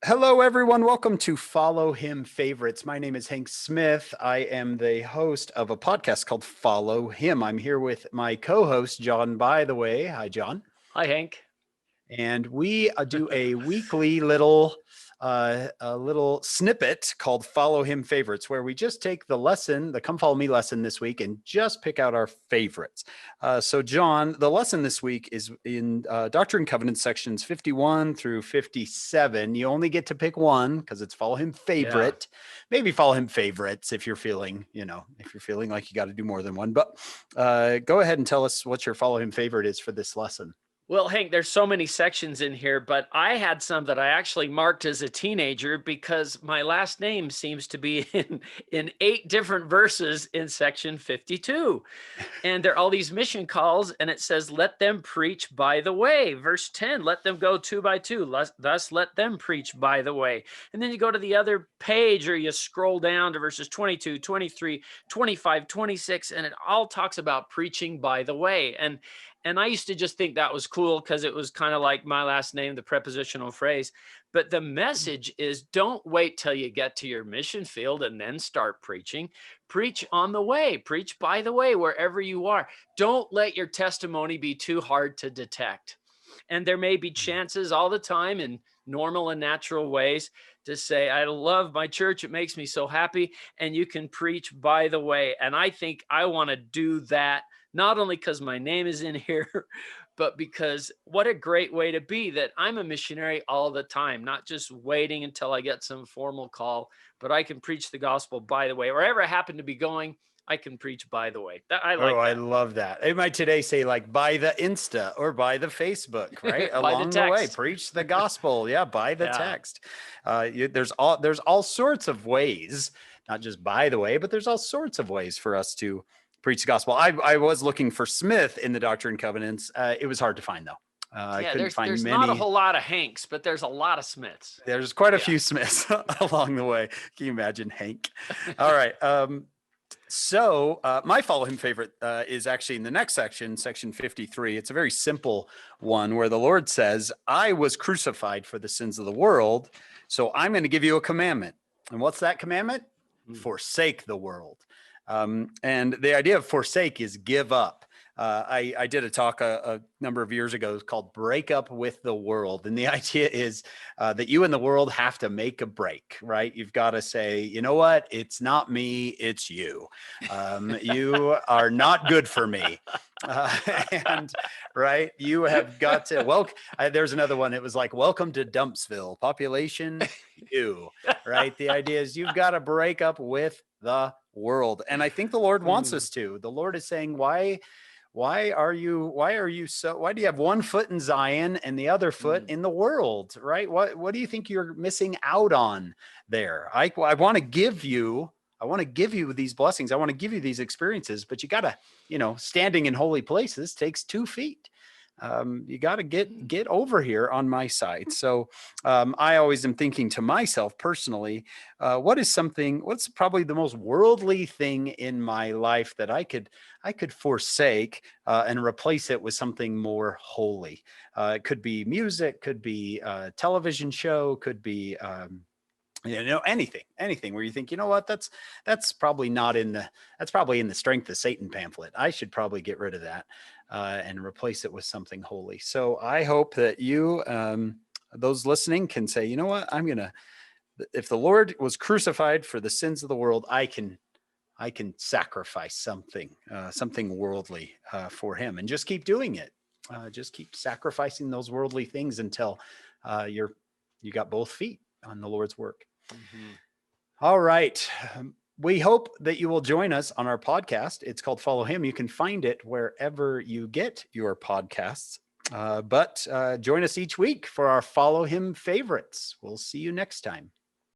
Hello, everyone. Welcome to Follow Him Favorites. My name is Hank Smith. I am the host of a podcast called Follow Him. I'm here with my co-host, John, by the way. Hi, John. Hi, Hank. And we do a weekly a little snippet called Follow Him Favorites, where we just take the lesson, the Come Follow Me lesson this week, and just pick out our favorites. So, John, the lesson this week is in Doctrine and Covenants sections 51 through 57. You only get to pick one because it's Follow Him Favorite. Yeah. Maybe Follow Him Favorites if you're feeling, if you're feeling like you got to do more than one. But go ahead and tell us what your Follow Him Favorite is for this lesson. Well, Hank, there's so many sections in here, but I had some that I actually marked as a teenager because my last name seems to be in 8 different verses in section 52. And there are all these mission calls, and it says, let them preach by the way. Verse 10, let them go 2 by 2. Thus, let them preach by the way. And then you go to the other page, or you scroll down to verses 22, 23, 25, 26, and it all talks about preaching by the way. And I used to just think that was cool because it was kind of like my last name, the prepositional phrase. But the message is, don't wait till you get to your mission field and then start preaching. Preach on the way. Preach by the way, wherever you are. Don't let your testimony be too hard to detect. And there may be chances all the time in normal and natural ways to say, I love my church. It makes me so happy. And you can preach by the way. And I think I want to do that, not only because my name is in here, but because what a great way to be, that I'm a missionary all the time, not just waiting until I get some formal call, but I can preach the gospel by the way. Wherever I happen to be going, I can preach by the way. I like that. I love that. It might today say like by the Insta or by the Facebook, right? Along the way, preach the gospel. Yeah, by the text. There's all sorts of ways, not just by the way, but there's all sorts of ways for us to preach the gospel. I was looking for Smith in the Doctrine and Covenants. It was hard to find though. I couldn't find many. There's not a whole lot of Hanks, but there's a lot of Smiths. There's quite a few Smiths along the way. Can you imagine Hank? All right. So my Follow Him favorite is actually in the next section, section 53. It's a very simple one where the Lord says, I was crucified for the sins of the world, so I'm going to give you a commandment. And what's that commandment? Forsake the world. And the idea of forsake is give up. I did a talk a number of years ago called Break Up with the World. And the idea is that you and the world have to make a break, right? You've got to say, you know what? It's not me, it's you. You are not good for me. And right, you have got to, there's another one. It was like, welcome to Dumpsville, population you, right? The idea is you've got to break up with the world. And I think the Lord wants us to. The Lord is saying, why do you have one foot in Zion and the other foot in the world, right? What do you think you're missing out on there? I want to give you these blessings. I want to give you these experiences, but you got to, standing in holy places takes 2 feet. You got to get over here on my side. So I always am thinking to myself personally, what's probably the most worldly thing in my life that I could forsake and replace it with something more holy. It could be music, could be a television show, could be anything where you think, you know what, that's probably in the Strength of Satan pamphlet. I should probably get rid of that and replace it with something holy. So I hope that you, those listening, can say, you know what, if the Lord was crucified for the sins of the world, I can sacrifice something worldly for him, and just keep doing it. Just keep sacrificing those worldly things until you got both feet on the Lord's work. Mm-hmm. All right. We hope that you will join us on our podcast. It's called Follow Him. You can find it wherever you get your podcasts. But join us each week for our Follow Him favorites. We'll see you next time.